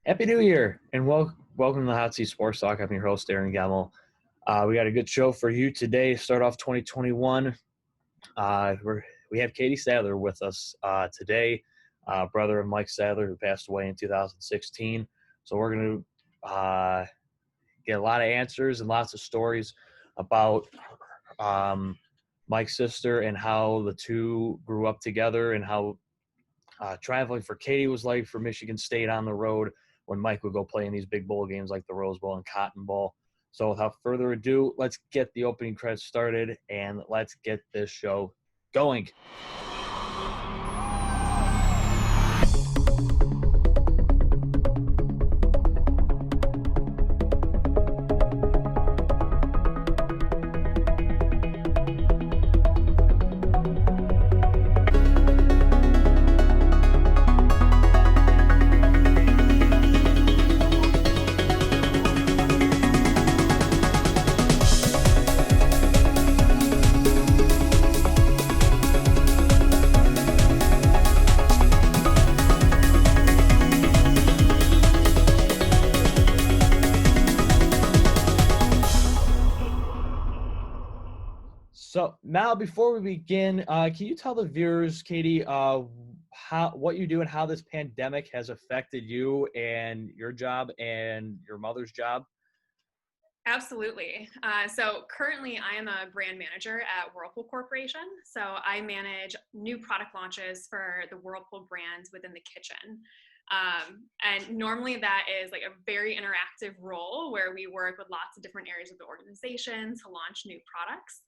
Happy New Year and welcome to the Hot Seat Sports Talk. I'm your host, Aaron Gemmel. We got a good show for you today. Start off 2021. We have Katie Sadler with us today, brother of Mike Sadler, who passed away in 2016. So we're going to get a lot of answers and lots of stories about Mike's sister and how the two grew up together and how traveling for Katie was like for Michigan State on the road when Mike would go play in these big bowl games like the Rose Bowl and Cotton Bowl. So without further ado, let's get the opening credits started and let's get this show going. So now, before we begin, can you tell the viewers, Katie, what you do and how this pandemic has affected you and your job and your mother's job? Absolutely. So currently I am a brand manager at Whirlpool Corporation. So I manage new product launches for the Whirlpool brands within the kitchen. And normally that is like a very interactive role where we work with lots of different areas of the organization to launch new products.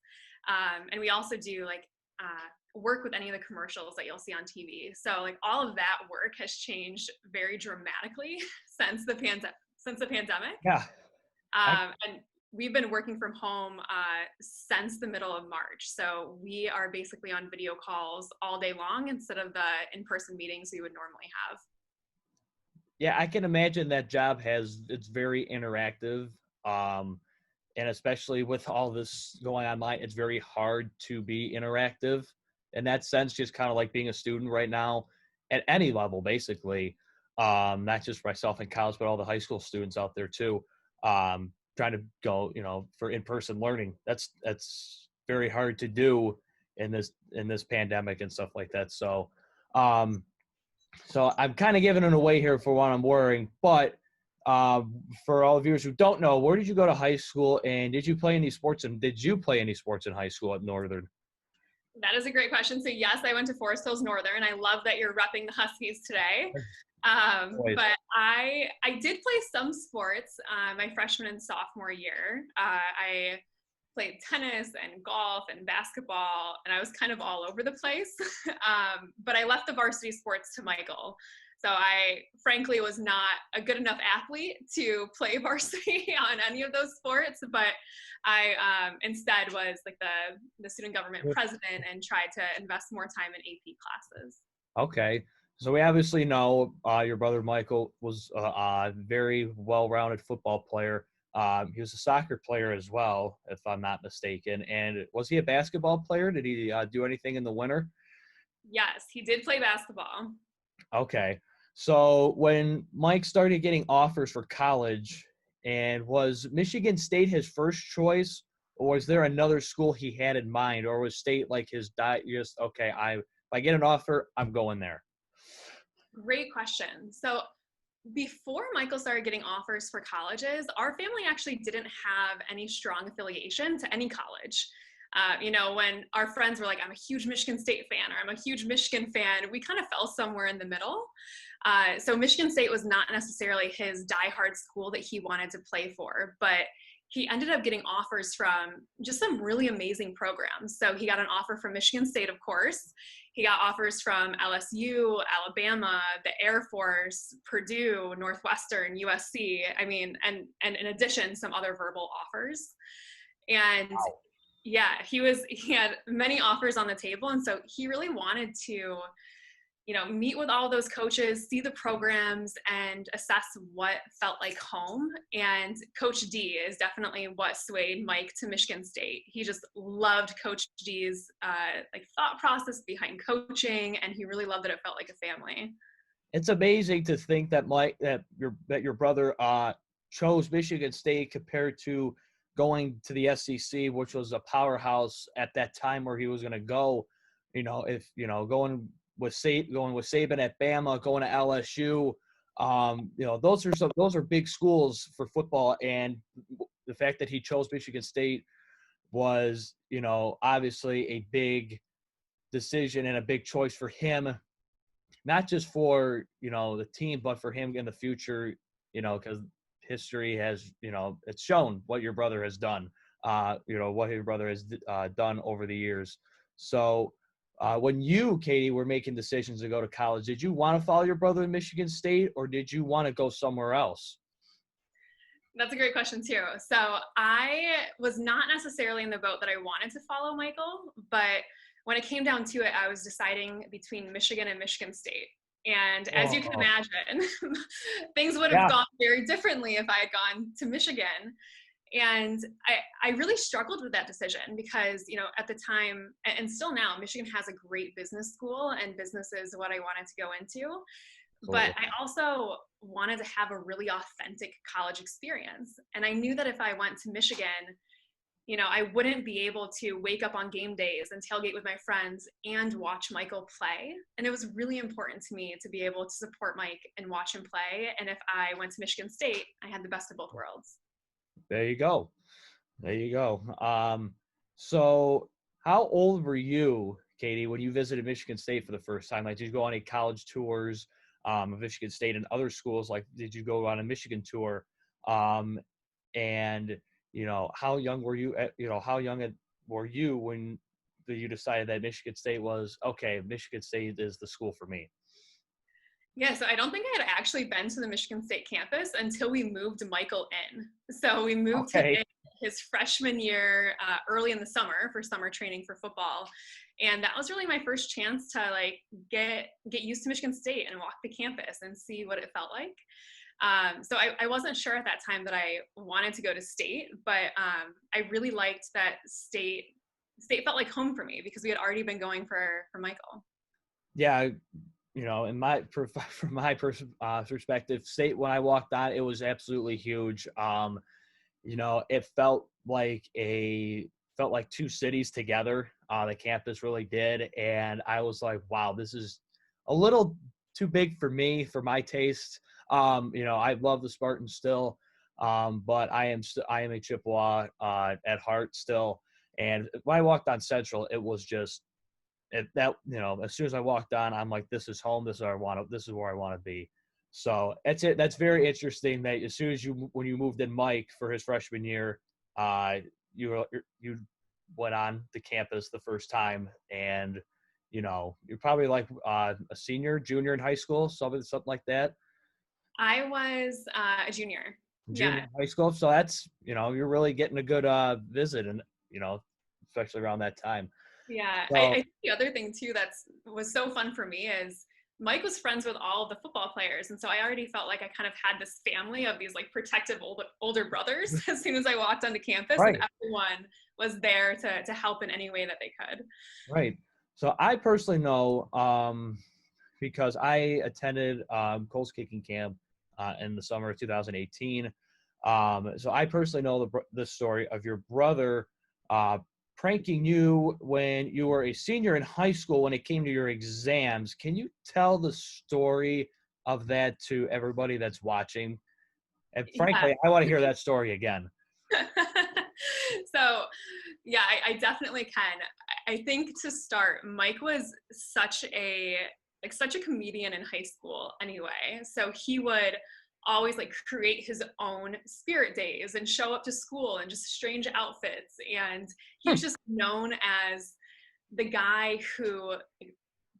And we also do work with any of the commercials that you'll see on TV. So like all of that work has changed very dramatically since the pandemic. Yeah. And we've been working from home since the middle of March. So we are basically on video calls all day long instead of the in-person meetings we would normally have. Yeah, I can imagine that job it's very interactive. And especially with all this going online, it's very hard to be interactive in that sense, just kind of like being a student right now at any level, basically. Not just myself in college, but all the high school students out there too. Trying to go, for in-person learning. That's very hard to do in this pandemic and stuff like that. So, so I'm kind of giving it away here for what I'm wearing, but for all the viewers who don't know, where did you go to high school and did you play any sports? And did you play any sports in high school at Northern? That is a great question. So yes, I went to Forest Hills Northern. I love that you're repping the Huskies today. But I did play some sports my freshman and sophomore year. I played tennis and golf and basketball, and I was kind of all over the place. But I left the varsity sports to Micheal. So I frankly was not a good enough athlete to play varsity on any of those sports, but I instead was like the student government president and tried to invest more time in AP classes. Okay. So we obviously know your brother Micheal was a very well-rounded football player. He was a soccer player as well, if I'm not mistaken. And was he a basketball player? Did he do anything in the winter? Yes, he did play basketball. Okay. So when Mike started getting offers for college, and was Michigan State his first choice, or was there another school he had in mind, or was State like his just okay? If I get an offer, I'm going there. Great question. So before Micheal started getting offers for colleges, our family actually didn't have any strong affiliation to any college. When our friends were like, I'm a huge Michigan State fan, or I'm a huge Michigan fan, we kind of fell somewhere in the middle. So Michigan State was not necessarily his diehard school that he wanted to play for, but he ended up getting offers from just some really amazing programs. So he got an offer from Michigan State, of course. He got offers from LSU, Alabama, the Air Force, Purdue, Northwestern, USC. I mean, and in addition, some other verbal offers. And Wow. yeah, he had many offers on the table. And so he really wanted to, meet with all those coaches, see the programs, and assess what felt like home. And Coach D is definitely what swayed Mike to Michigan State. He just loved Coach D's thought process behind coaching, and he really loved that it felt like a family. it's amazing to think that your brother chose Michigan State compared to going to the SEC, which was a powerhouse at that time where he was going to go. If going with Saban at Bama, going to LSU, those are big schools for football, and the fact that he chose Michigan State was, obviously a big decision and a big choice for him, not just for, the team, but for him in the future, because history has, it's shown what your brother has done, what his brother has done over the years. So when you, Katie, were making decisions to go to college, did you want to follow your brother in Michigan State, or did you want to go somewhere else? That's a great question too. So I was not necessarily in the boat that I wanted to follow Michael, but when it came down to it, I was deciding between Michigan and Michigan State. And as you can imagine, things would have gone very differently if I had gone to Michigan. And I really struggled with that decision because, at the time, and still now, Michigan has a great business school, and business is what I wanted to go into. But I also wanted to have a really authentic college experience. And I knew that if I went to Michigan, I wouldn't be able to wake up on game days and tailgate with my friends and watch Michael play. And it was really important to me to be able to support Mike and watch him play. And if I went to Michigan State, I had the best of both worlds. There you go. So how old were you, Katie, when you visited Michigan State for the first time? Like, did you go on any college tours of Michigan State and other schools? Like, did you go on a Michigan tour? And how young were you? Were you when you decided that Michigan State was okay? Michigan State is the school for me. Yeah, so I don't think I had actually been to the Michigan State campus until we moved Michael in. So we moved him in his freshman year, early in the summer for summer training for football. And that was really my first chance to get used to Michigan State and walk the campus and see what it felt like. So I wasn't sure at that time that I wanted to go to state, but I really liked that state felt like home for me because we had already been going for Michael. Yeah. From my perspective, state, when I walked on, it was absolutely huge. It felt like two cities together. The campus really did. And I was like, wow, this is a little too big for me, for my taste. I love the Spartans still. But I am a Chippewa at heart still. And when I walked on Central, it was just, as soon as I walked on, I'm like, this is home. This is where I want to be. So that's it. That's very interesting that as soon as when you moved in Mike for his freshman year, you went on the campus the first time, and you're probably like a junior in high school, something like that. I was a junior. Junior in high school. So that's, you're really getting a good visit, and especially around that time. Yeah, So, I think the other thing too was so fun for me is Mike was friends with all of the football players, and so I already felt like I kind of had this family of these protective older brothers as soon as I walked onto campus, right. And everyone was there to help in any way that they could. Right. So I personally know because I attended Coles kicking camp in the summer of 2018. So I personally know the story of your brother pranking you when you were a senior in high school when it came to your exams. Can you tell the story of that to everybody that's watching? And frankly, I want to hear that story again. So, yeah, I definitely can. I think to start, Mike was such a comedian in high school anyway. So he would always create his own spirit days and show up to school in just strange outfits. And he was just known as the guy who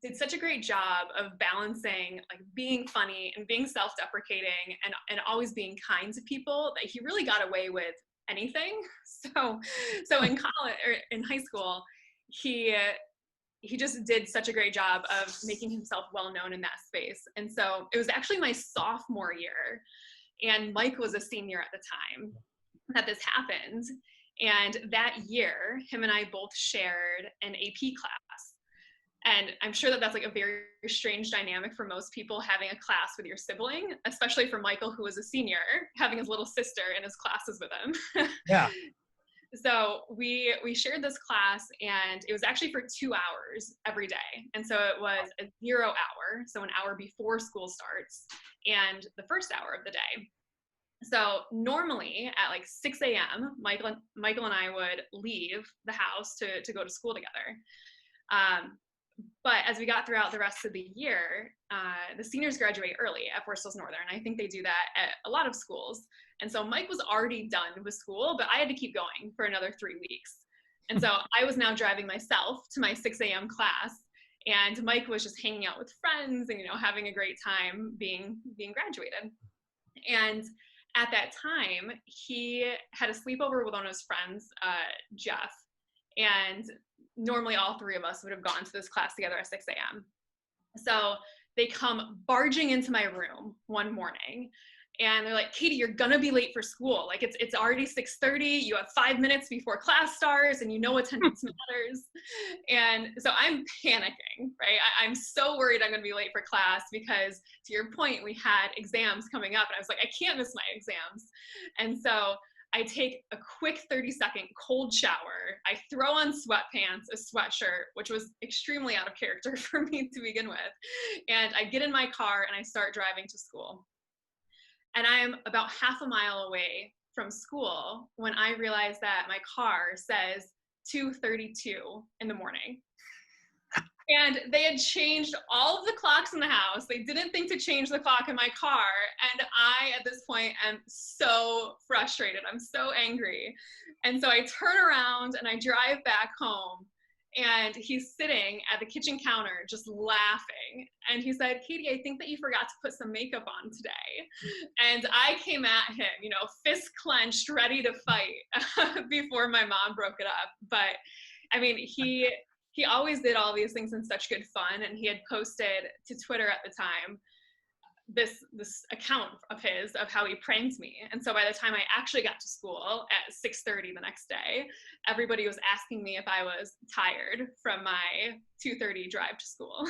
did such a great job of balancing being funny and being self-deprecating and always being kind to people that he really got away with anything. So in college or in high school, he just did such a great job of making himself well known in that space. And so it was actually my sophomore year, and Mike was a senior at the time that this happened. And that year, him and I both shared an AP class. And I'm sure that that's like a very strange dynamic for most people, having a class with your sibling, especially for Michael, who was a senior, having his little sister in his classes with him. Yeah. So we shared this class, and it was actually for 2 hours every day. And so it was a 0 hour, so an hour before school starts, and the first hour of the day. So normally at like 6 a.m., Michael and I would leave the house to go to school together. But as we got throughout the rest of the year, the seniors graduate early at Forest Hills Northern. I think they do that at a lot of schools. And so Mike was already done with school, but I had to keep going for another 3 weeks. And so I was now driving myself to my 6 a.m. class, and Mike was just hanging out with friends and, having a great time being graduated. And at that time, he had a sleepover with one of his friends, Jeff, and normally all three of us would have gone to this class together at 6 a.m. So they come barging into my room one morning, and they're like, Katie, you're gonna be late for school. Like it's already 6:30. You have 5 minutes before class starts, and attendance matters. And so I'm panicking, right? I'm so worried I'm gonna be late for class because, to your point, we had exams coming up, and I was like, I can't miss my exams. And so I take a quick 30-second cold shower. I throw on sweatpants, a sweatshirt, which was extremely out of character for me to begin with. And I get in my car and I start driving to school. And I am about half a mile away from school when I realize that my car says 2:32 in the morning. And they had changed all of the clocks in the house. They didn't think to change the clock in my car. And I, at this point, am so frustrated. I'm so angry. And so I turn around and I drive back home. And he's sitting at the kitchen counter just laughing. And he said, Katie, I think that you forgot to put some makeup on today. And I came at him, fist clenched, ready to fight before my mom broke it up. But I mean, he always did all these things in such good fun, and he had posted to Twitter at the time this account of his of how he pranked me. And so by the time I actually got to school at 6:30 the next day, everybody was asking me if I was tired from my 2:30 drive to school.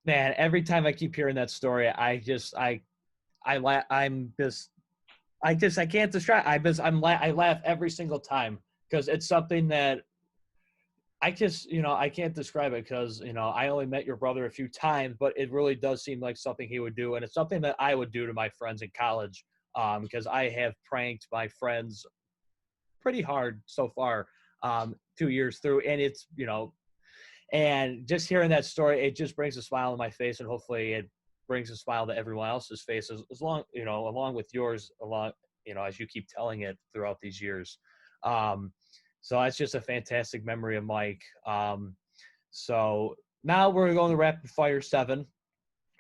Man, every time I keep hearing that story, I can't describe. I laugh every single time because it's something that I can't describe it because, I only met your brother a few times, but it really does seem like something he would do. And it's something that I would do to my friends in college, because I have pranked my friends pretty hard so far, 2 years through. And it's, and just hearing that story, it just brings a smile on my face, and hopefully it brings a smile to everyone else's face along with yours, as you keep telling it throughout these years. So that's just a fantastic memory of Mike. So now we're going to rapid fire 7.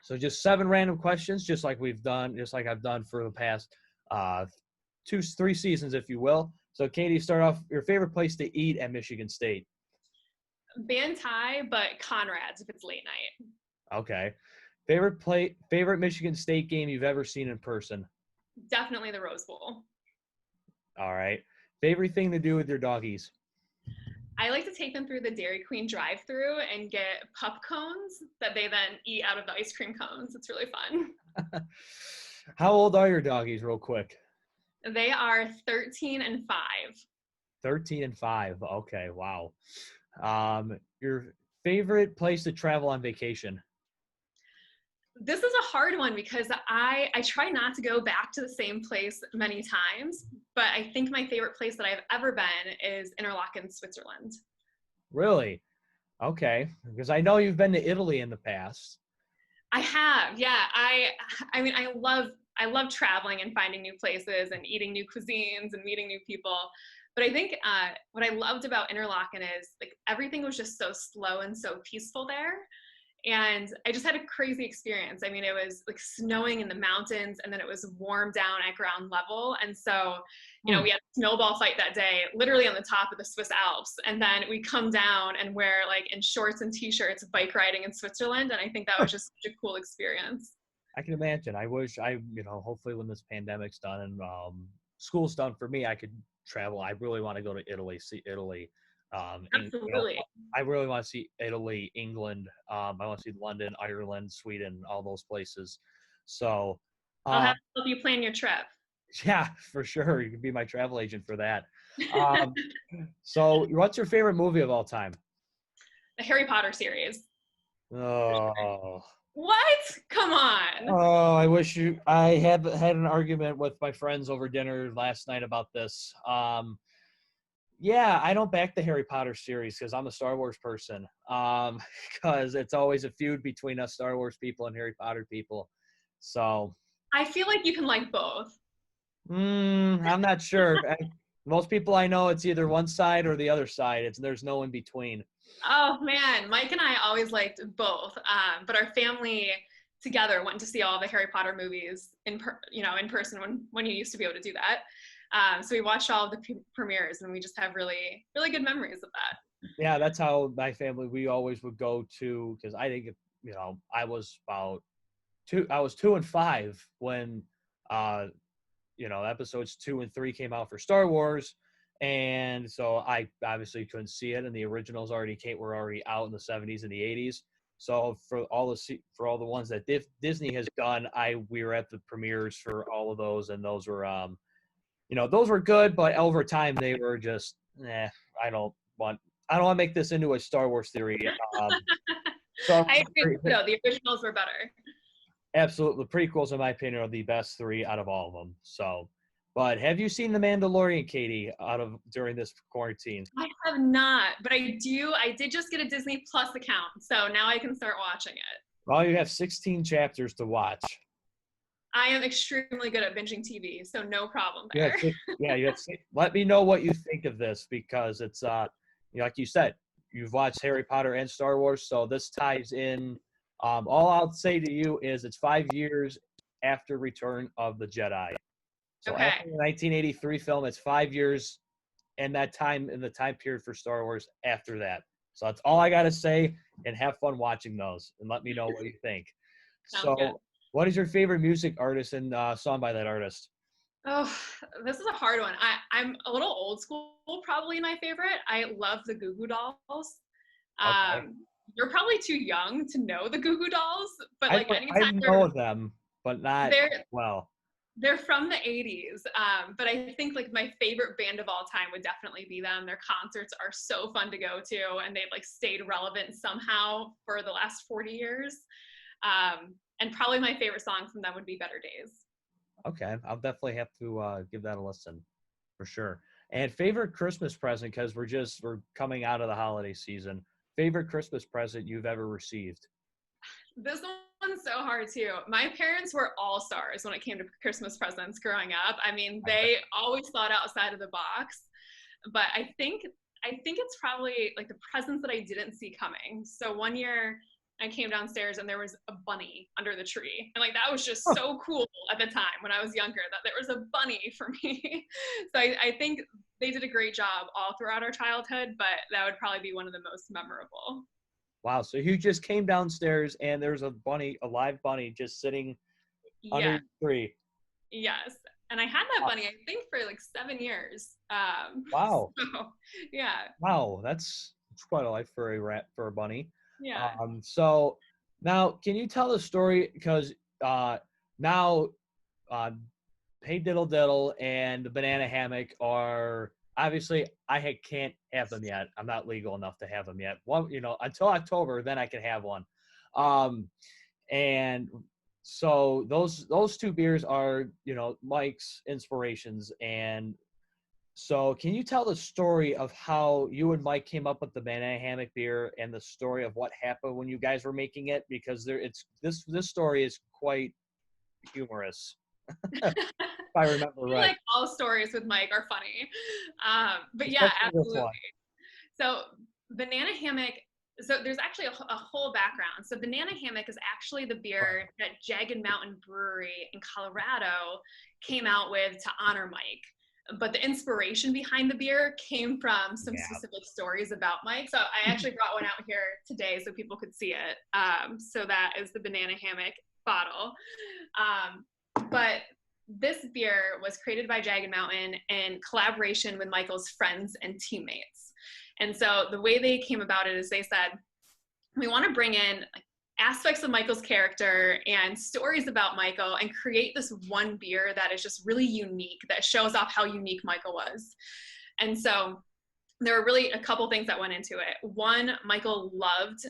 So just 7 random questions, just like I've done for the past 3 seasons, if you will. So Katie, start off, your favorite place to eat at Michigan State. Bantai, but Conrad's if it's late night. Okay. Favorite Michigan State game you've ever seen in person? Definitely the Rose Bowl. All right. Favorite thing to do with your doggies? I like to take them through the Dairy Queen drive-thru and get pup cones that they then eat out of the ice cream cones. It's really fun. How old are your doggies, real quick? They are 13 and 5. 13 and 5. Okay, wow. Your favorite place to travel on vacation? This is a hard one because I try not to go back to the same place many times, but I think my favorite place that I've ever been is Interlaken, Switzerland. Really? Okay, because I know you've been to Italy in the past. I have, yeah. I mean, I love traveling and finding new places and eating new cuisines and meeting new people. But I think what I loved about Interlaken is like everything was just so slow and so peaceful there. And I just had a crazy experience. I mean, it was like snowing in the mountains, and then it was warm down at ground level. And so, we had a snowball fight that day, literally on the top of the Swiss Alps. And then we come down and we're like in shorts and t-shirts, bike riding in Switzerland. And I think that was just such a cool experience. I can imagine. I wish hopefully when this pandemic's done and school's done for me, I could travel. I really want to go to Italy, see Italy. Absolutely. I really want to see Italy, England. I want to see London, Ireland, Sweden, all those places. So, I'll uh, have to help you plan your trip. yeah, for sure. You can be my travel agent for that. Um, so what's your favorite movie of all time? The Harry Potter series. Oh, What? Come on. I wish I had an argument with my friends over dinner last night about this. Yeah, I don't back the Harry Potter series because I'm a Star Wars person. Because it's always a feud between us Star Wars people and Harry Potter people. So, I feel like you can like both. I'm not sure. Most people I know, it's either one side or the other side. There's no in between. Oh man, Mike and I always liked both. But our family together went to see all the Harry Potter movies in person when you used to be able to do that. So we watched all of the premieres, and we just have really really good memories of that. Yeah, that's how my family, we always would go to, because I think, I was 2 and 5 when, uh, episodes 2 and 3 came out for Star Wars. And so I obviously couldn't see it. And the originals were already out in the 70s and the 80s. So for all the ones that Disney has done, we were at the premieres for all of those. And those were good, but over time they were just, I don't want, I don't want to make this into a Star Wars theory. So I agree. No, the originals were better. absolutely, the prequels, in my opinion, are the best three out of all of them. So, but have you seen The Mandalorian, Katie, during this quarantine? I have not, but I do. I did just get a Disney Plus account, so now I can start watching it. Well, you have 16 chapters to watch. I am extremely good at binging TV, so no problem You have there. six, yeah, you have six. Let me know what you think of this, because it's like you said, you've watched Harry Potter and Star Wars, so this ties in. All I'll say to you is it's 5 years after Return of the Jedi. So after Okay. the 1983 film, it's 5 years in the time period for Star Wars after that. So that's all I gotta say, and have fun watching those, and let me know what you think. Sounds good. So, what is your favorite music artist and song by that artist? Oh, this is a hard one. I'm a little old school, probably my favorite. I love the Goo Goo Dolls. Okay, You're probably too young to know the Goo Goo Dolls, but like I anytime know of them, but not they're well. they're from the 80s. But I think like my favorite band of all time would definitely be them. Their concerts are so fun to go to, and they've like stayed relevant somehow for the last 40 years. And probably my favorite song from them would be Better Days. Okay, I'll definitely have to give that a listen for sure. And favorite Christmas present, because we're coming out of the holiday season. Favorite Christmas present you've ever received? This one's so hard too. My parents were all stars when it came to Christmas presents growing up. I mean, they always thought outside of the box. But I think it's probably like the presents that I didn't see coming. So one year I came downstairs and there was a bunny under the tree. And like that was just so cool at the time when I was younger that there was a bunny for me. So I think they did a great job all throughout our childhood, but that would probably be one of the most memorable. Wow, so you just came downstairs and there's a live bunny just sitting under Yeah. the tree. Yes. And I had that bunny, I think, for like 7 years. Wow. So yeah, Wow, that's quite a life for a bunny. yeah. So now can you tell the story, because now uh, Hey Diddle Diddle and the Banana Hammock are obviously can't have them yet. I'm not legal enough to have them yet. One, until October, then I can have one. Um, and so those two beers are Mike's inspirations. And so can you tell the story of how you and Mike came up with the Banana Hammock beer, and the story of what happened when you guys were making it? Because this story is quite humorous, if I remember I feel right. like all stories with Mike are funny. But yeah, Especially this absolutely. one. So banana hammock. So there's actually a whole background. So banana hammock is actually the beer that Jagged Mountain Brewery in Colorado came out with to honor Mike. But the inspiration behind the beer came from some Yeah. specific stories about Mike. So I actually brought one out here today so people could see it. So that is the banana hammock bottle. But this beer was created by Jagged Mountain in collaboration with Michael's friends and teammates. And so the way they came about it is they said, we want to bring in aspects of Micheal's character and stories about Micheal and create this one beer that is just really unique, that shows off how unique Micheal was. And so there were really a couple things that went into it. One, Micheal loved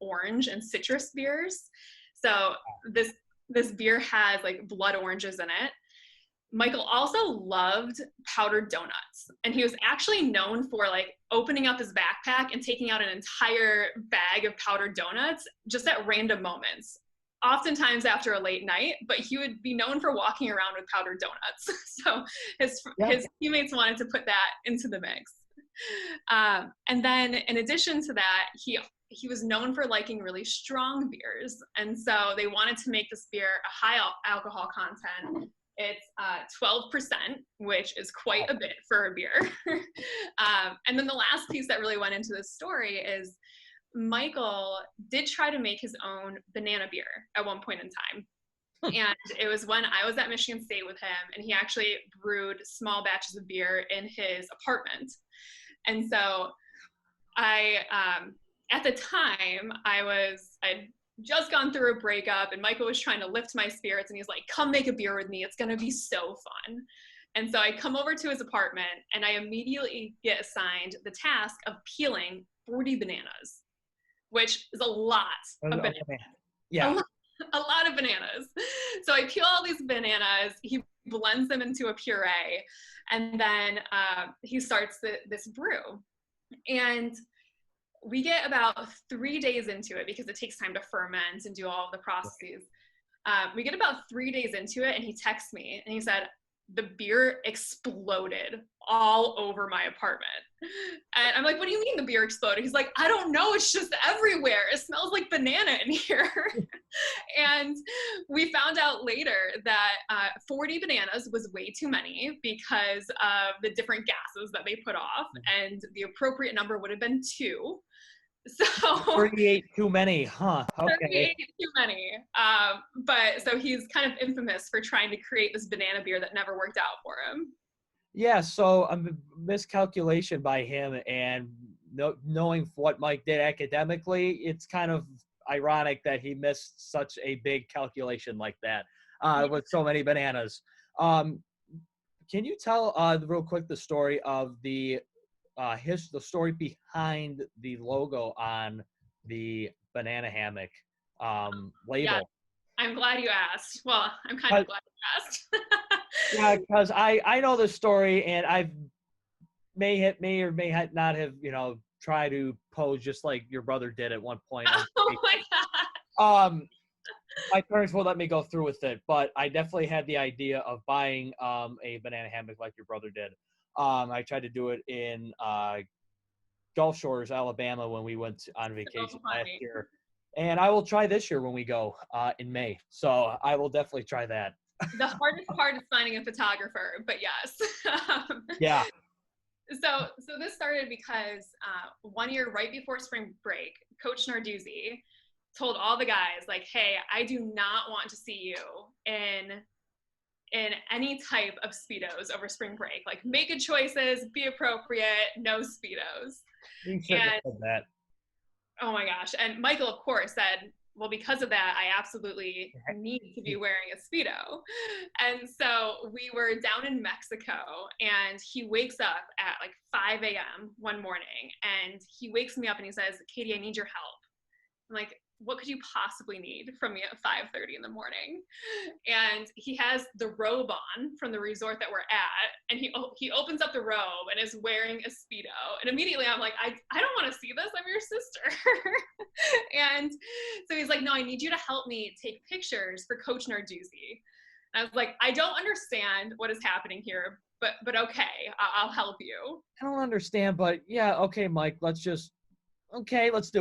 orange and citrus beers. So this beer has like blood oranges in it. Micheal also loved powdered donuts, and he was actually known for like opening up his backpack and taking out an entire bag of powdered donuts just at random moments, oftentimes after a late night, but he would be known for walking around with powdered donuts. So his teammates wanted to put that into the mix. And then in addition to that, he was known for liking really strong beers, and so they wanted to make this beer a high alcohol content. It's 12%, which is quite a bit for a beer. And then the last piece that really went into this story is Micheal did try to make his own banana beer at one point in time. And it was when I was at Michigan State with him, and he actually brewed small batches of beer in his apartment. And so at the time, I'd just gone through a breakup, and Micheal was trying to lift my spirits, and he's like, come make a beer with me. It's going to be so fun. And so I come over to his apartment, and I immediately get assigned the task of peeling 40 bananas, which is a lot of bananas. Yeah. A lot of bananas. So I peel all these bananas, he blends them into a puree, and then he starts this brew. And we get about 3 days into it because it takes time to ferment and do all of the processes. We get about 3 days into it, and he texts me and he said, the beer exploded all over my apartment. And I'm like, what do you mean the beer exploded? He's like, I don't know, it's just everywhere. It smells like banana in here. And we found out later that 40 bananas was way too many because of the different gases that they put off, and the appropriate number would have been 2. So 38 too many, huh? Okay. 38 too many. But so he's kind of infamous for trying to create this banana beer that never worked out for him. Yeah, so a miscalculation by him, and knowing what Mike did academically, it's kind of ironic that he missed such a big calculation like that with so many bananas. Can you tell real quick the story of the story behind the logo on the banana hammock label? Yeah, I'm glad you asked. Well, I'm kind of glad you asked. Yeah, because I know the story, and I may or may not have tried to pose just like your brother did at one point. Oh my God. My parents won't let me go through with it, but I definitely had the idea of buying a banana hammock like your brother did. I tried to do it in Gulf Shores, Alabama, when we went on vacation last year. And I will try this year when we go in May. So I will definitely try that. The hardest part is finding a photographer, but yes. Yeah. So this started because 1 year right before spring break, Coach Narduzzi told all the guys, like, hey, I do not want to see you in any type of Speedos over spring break. Like, make good choices, be appropriate, no Speedos. You should have said that. Oh my gosh. And Micheal, of course, said, well, because of that, I absolutely need to be wearing a Speedo. And so we were down in Mexico, and he wakes up at like 5 a.m. one morning, and he wakes me up and he says, Katie, I need your help. I'm like, what could you possibly need from me at 5:30 in the morning? And he has the robe on from the resort that we're at, and he opens up the robe and is wearing a Speedo. And immediately I'm like, I don't want to see this. I'm your sister. And so he's like, no, I need you to help me take pictures for Coach Narduzzi. And I was like, I don't understand what is happening here, but okay, I'll help you. I don't understand, but yeah, okay, Mike, let's do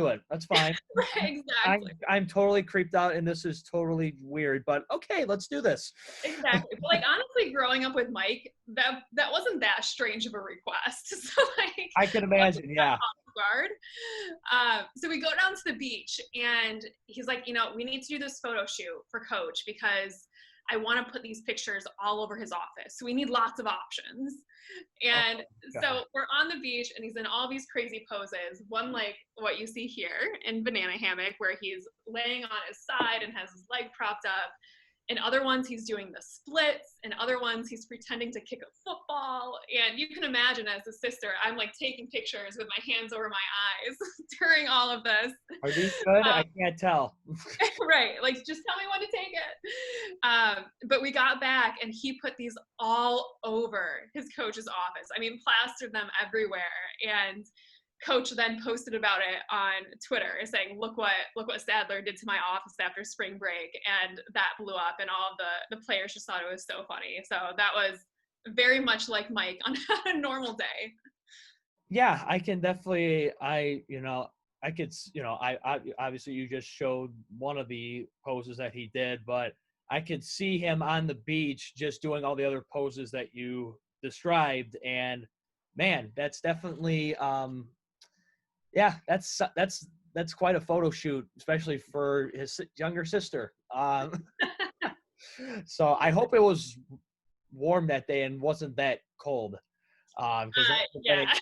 it. That's fine. Exactly. I'm totally creeped out, and this is totally weird, but okay, let's do this. Exactly. But like, honestly, growing up with Mike, that wasn't that strange of a request. So like, I can imagine, yeah. Guard. So we go down to the beach, and he's like, we need to do this photo shoot for Coach because I want to put these pictures all over his office. So we need lots of options. And Oh, so we're on the beach and he's in all these crazy poses. One like what you see here in Banana Hammock, where he's laying on his side and has his leg propped up. In other ones, he's doing the splits. In other ones, he's pretending to kick a football. And you can imagine as a sister, I'm like taking pictures with my hands over my eyes during all of this. Are these good? I can't tell. Right. Like, just tell me when to take it. But we got back and he put these all over his coach's office. I mean, plastered them everywhere. And coach then posted about it on Twitter saying, look what Sadler did to my office after spring break. And that blew up and all of the players just thought it was so funny. So that was very much like Mike on a normal day. Yeah, I can definitely, I obviously you just showed one of the poses that he did, but I could see him on the beach just doing all the other poses that you described. And man, that's definitely, yeah, that's quite a photo shoot, especially for his younger sister. So I hope it was warm that day and wasn't that cold, because Yeah.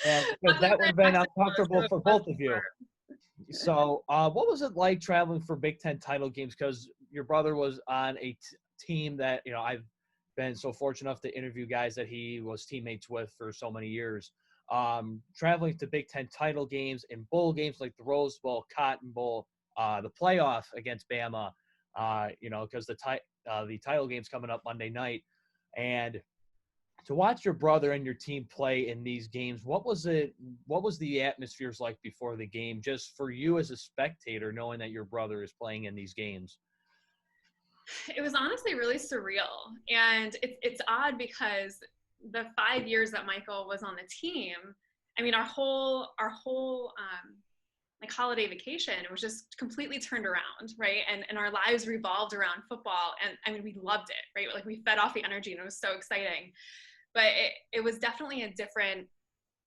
because that would have been uncomfortable for both of you. So, what was it like traveling for Big Ten title games? Because your brother was on a team that I've been so fortunate enough to interview guys that he was teammates with for so many years. Traveling to Big Ten title games and bowl games like the Rose Bowl, Cotton Bowl, the playoff against Bama, because the title game's coming up Monday night, and to watch your brother and your team play in these games, what was the atmospheres like before the game, just for you as a spectator, knowing that your brother is playing in these games? It was honestly really surreal. And it's odd because the 5 years that Michael was on the team, I mean, our whole like holiday vacation, it was just completely turned around, right? And our lives revolved around football. And I mean, we loved it, right? Like, we fed off the energy and it was so exciting. But it was definitely a different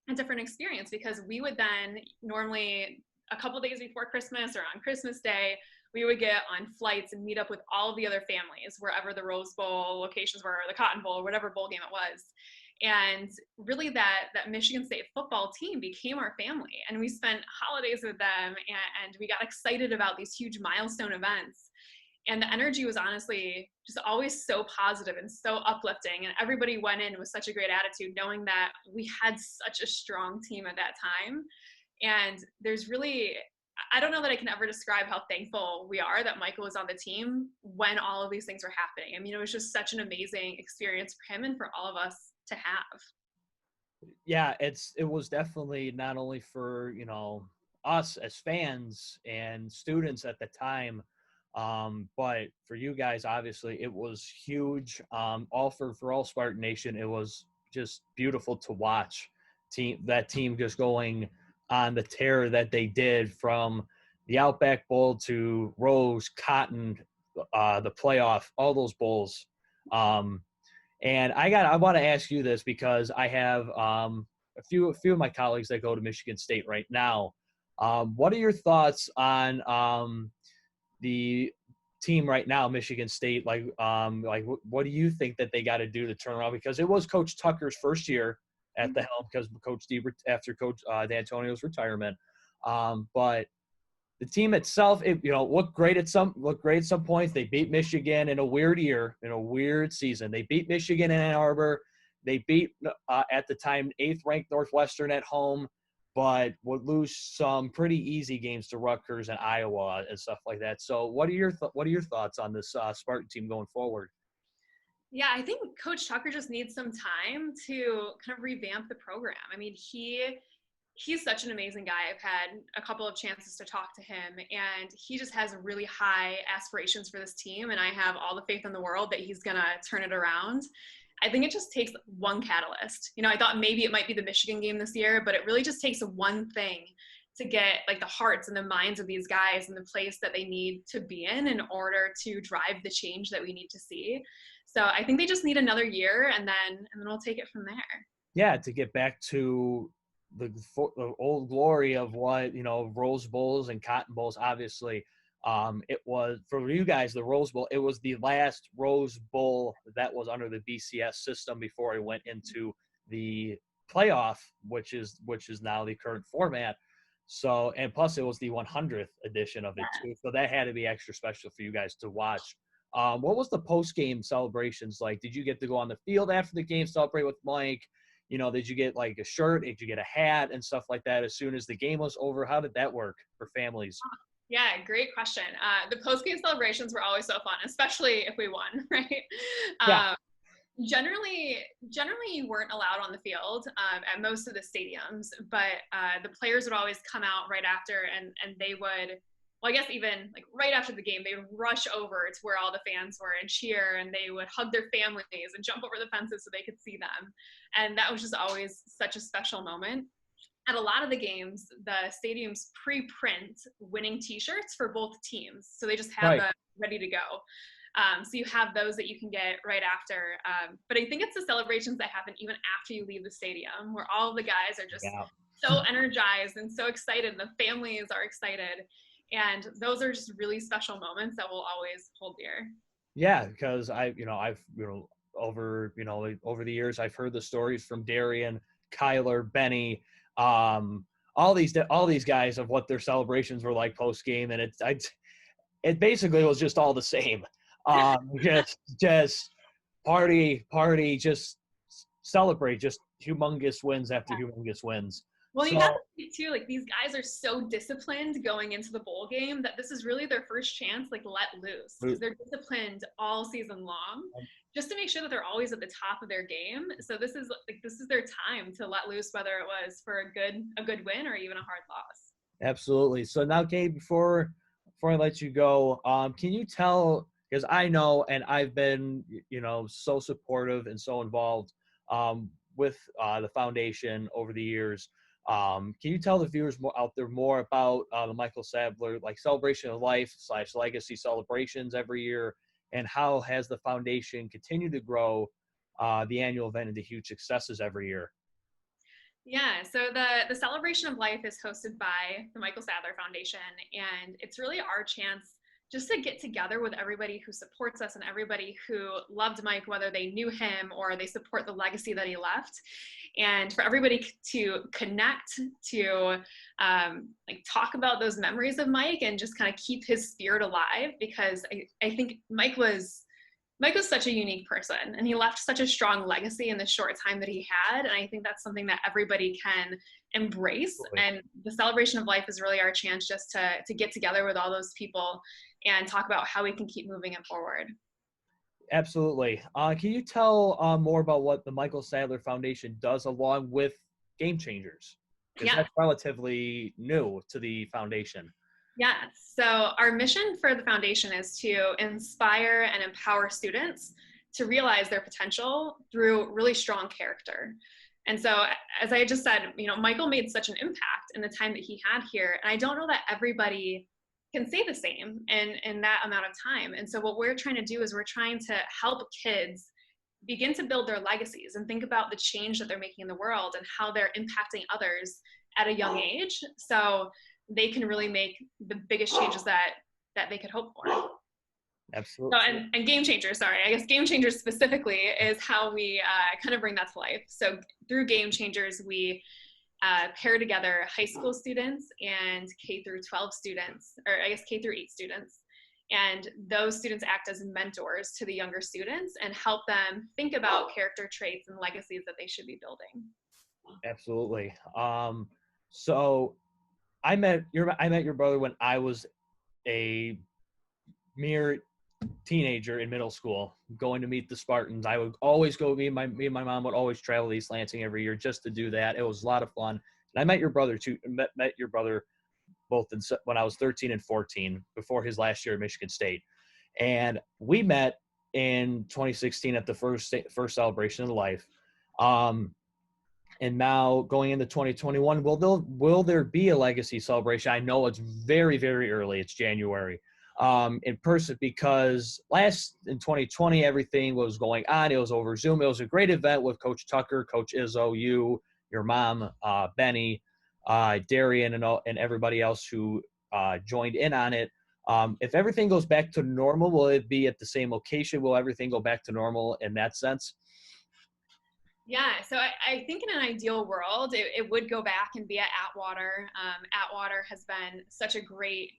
experience, because we would then normally, a couple days before Christmas or on Christmas Day, we would get on flights and meet up with all of the other families wherever the Rose Bowl locations were, or the Cotton Bowl, or whatever bowl game it was. And really that Michigan State football team became our family, and we spent holidays with them, and we got excited about these huge milestone events. And the energy was honestly just always so positive and so uplifting. And everybody went in with such a great attitude, knowing that we had such a strong team at that time. And there's really, I don't know that I can ever describe how thankful we are that Michael was on the team when all of these things were happening. I mean, it was just such an amazing experience for him and for all of us to have. Yeah, it was definitely not only for us as fans and students at the time, but for you guys, obviously, it was huge. All for all Spartan Nation, it was just beautiful to watch that team just going on the tear that they did, from the Outback Bowl to Rose, Cotton, the playoff, all those bowls. And I want to ask you this, because I have a few of my colleagues that go to Michigan State right now. What are your thoughts on the team right now, Michigan State? Like what do you think that they got to do to turn around? Because it was Coach Tucker's first year at the helm, because after Coach D'Antonio's retirement. But the team itself, looked great at some points. They beat Michigan in a weird year, in a weird season. They beat Michigan in Ann Arbor. They beat at the time 8th ranked Northwestern at home, but would lose some pretty easy games to Rutgers and Iowa and stuff like that. So, what are your thoughts on this Spartan team going forward? Yeah, I think Coach Tucker just needs some time to kind of revamp the program. I mean, he's such an amazing guy. I've had a couple of chances to talk to him, and he just has really high aspirations for this team. And I have all the faith in the world that he's going to turn it around. I think it just takes one catalyst. I thought maybe it might be the Michigan game this year, but it really just takes one thing to get like the hearts and the minds of these guys in the place that they need to be in order to drive the change that we need to see. So I think they just need another year, and then we'll take it from there. Yeah, to get back to the old glory of what Rose Bowls and Cotton Bowls. Obviously, It was for you guys, the Rose Bowl. It was the last Rose Bowl that was under the BCS system before it went into the playoff, which is now the current format. So, and plus it was the 100th edition of it too. So that had to be extra special for you guys to watch. What was the post-game celebrations like? Did you get to go on the field after the game, celebrate with Mike? You know, did you get like a shirt? Did you get a hat and stuff like that as soon as the game was over? How did that work for families? Yeah, great question. The post-game celebrations were always so fun, especially if we won, right? Yeah. Generally you weren't allowed on the field at most of the stadiums, but the players would always come out right after, and they would, well, I guess even like right after the game, they would rush over to where all the fans were and cheer, and they would hug their families and jump over the fences so they could see them. And that was just always such a special moment. At a lot of the games, the stadiums pre-print winning t-shirts for both teams. So they just have Right. them ready to go. So you have those that you can get right after. But I think it's the celebrations that happen even after you leave the stadium, where all the guys are just Yeah. so energized and so excited, and the families are excited. And those are just really special moments that will always hold dear. Yeah, because I've over the years I've heard the stories from Darian, Kyler, Benny, all these guys of what their celebrations were like post game, and it basically was just all the same. Just party, just celebrate, just humongous wins after humongous wins. Well, you got So to see too, like these guys are so disciplined going into the bowl game that this is really their first chance, like let loose, because they're disciplined all season long, just to make sure that they're always at the top of their game. So this is their time to let loose, whether it was for a good win or even a hard loss. absolutely. So now, Kate, before I let you go, can you tell, because I know and I've been so supportive and so involved with the foundation over the years. Can you tell the viewers more out there more about the Micheal Sadler like celebration of life / legacy celebrations every year, and how has the foundation continued to grow the annual event into huge successes every year? Yeah, so the celebration of life is hosted by the Micheal Sadler Foundation, and it's really our chance just to get together with everybody who supports us and everybody who loved Mike, whether they knew him or they support the legacy that he left, and for everybody to connect, to like talk about those memories of Mike and just kind of keep his spirit alive, because I think Mike was such a unique person, and he left such a strong legacy in the short time that he had. And I think that's something that everybody can embrace. And the celebration of life is really our chance just to get together with all those people and talk about how we can keep moving it forward. Absolutely. Can you tell more about what the Micheal Sadler Foundation does along with Game Changers? Because that's relatively new to the foundation. Yeah, so our mission for the foundation is to inspire and empower students to realize their potential through really strong character. And so, as I just said, Micheal made such an impact in the time that he had here. And I don't know that everybody can say the same in that amount of time. And so what we're trying to do is we're trying to help kids begin to build their legacies and think about the change that they're making in the world and how they're impacting others at a young age, so they can really make the biggest changes that they could hope for. Absolutely. So, and Game Changers, sorry, I guess Game Changers specifically is how we kind of bring that to life. So through Game Changers, we pair together high school students and K through 12 students, or I guess K through 8 students. And those students act as mentors to the younger students and help them think about character traits and legacies that they should be building. Absolutely. So I met your brother when I was a mere teenager in middle school, going to meet the Spartans. I would always go. Me and my mom would always travel to East Lansing every year just to do that. It was a lot of fun. And I met your brother too. Met your brother both when I was 13 and 14, before his last year at Michigan State, and we met in 2016 at the first celebration of life. And now going into 2021, will there be a legacy celebration? I know it's very, very early. It's January. In person, because in 2020, everything was going on. It was over Zoom. It was a great event with Coach Tucker, Coach Izzo, you, your mom, Benny, Darian, and everybody else who joined in on it. If everything goes back to normal, will it be at the same location? Will everything go back to normal in that sense? Yeah, so I think in an ideal world, it would go back and be at Atwater. Atwater has been such a great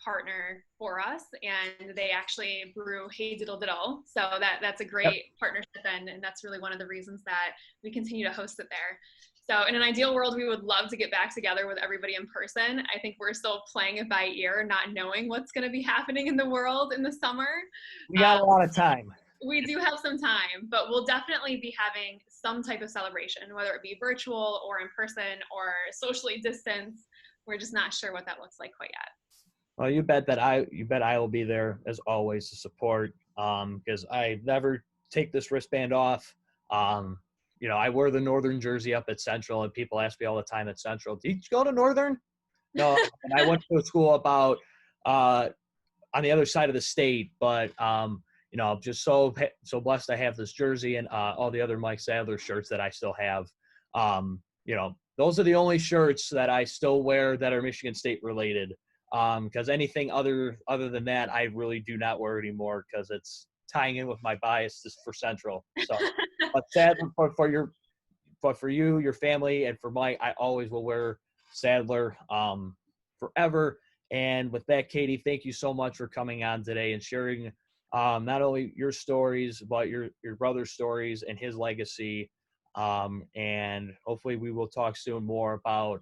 partner for us, and they actually brew Hey Diddle Diddle. So that's a Yep. great partnership, and that's really one of the reasons that we continue to host it there. So in an ideal world, we would love to get back together with everybody in person. I think we're still playing it by ear, not knowing what's going to be happening in the world in the summer. We got a lot of time. We do have some time, but we'll definitely be having some type of celebration, whether it be virtual or in person or socially distanced. We're just not sure what that looks like quite yet. Well, you bet I will be there as always to support, because I never take this wristband off. I wear the Northern jersey up at Central, and people ask me all the time at Central, "Did you go to Northern?" No, and I went to a school about on the other side of the state, but I'm just so blessed I have this jersey and all the other Mike Sadler shirts that I still have. Those are the only shirts that I still wear that are Michigan State related. Because anything other than that, I really do not wear anymore because it's tying in with my bias for Central. So, but sad for you, your family, and for Mike, I always will wear Sadler forever. And with that, Katie, thank you so much for coming on today and sharing not only your stories, but your brother's stories and his legacy. And hopefully we will talk soon more about,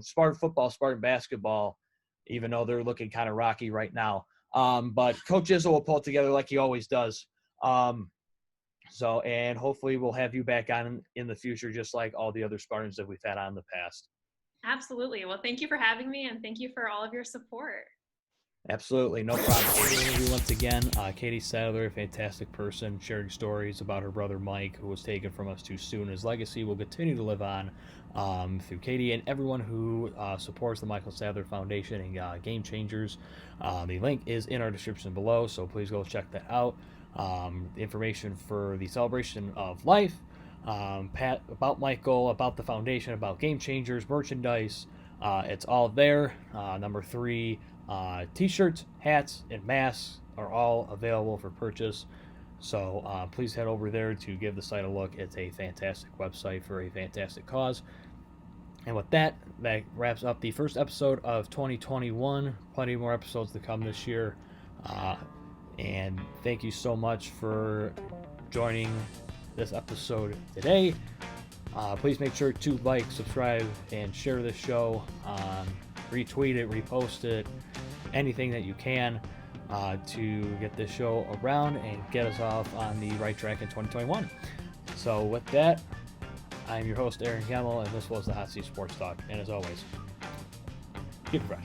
Spartan football, Spartan basketball, even though they're looking kind of rocky right now. But Coach Izzo will pull it together like he always does. And hopefully we'll have you back on in the future, just like all the other Spartans that we've had on in the past. Absolutely. Well, thank you for having me, and thank you for all of your support. Absolutely, no problem. Once again, Katie Sadler, a fantastic person, sharing stories about her brother Mike, who was taken from us too soon. His legacy will continue to live on through Katie and everyone who supports the Micheal Sadler Foundation and Game Changers. The link is in our description below, so please go check that out. The information for the celebration of life, about Micheal, about the foundation, about Game Changers, merchandise, it's all there. Number 3, t-shirts, hats, and masks are all available for purchase. So please head over there to give the site a look. It's a fantastic website for a fantastic cause. And with that wraps up the first episode of 2021. Plenty more episodes to come this year. And thank you so much for joining this episode today. Please make sure to like, subscribe, and share this show. Retweet it, repost it, anything that you can to get this show around and get us off on the right track in 2021. So with that, I'm your host, Aaron Gemmel, and this was the Hot Seat Sports Talk. And as always, keep it fresh.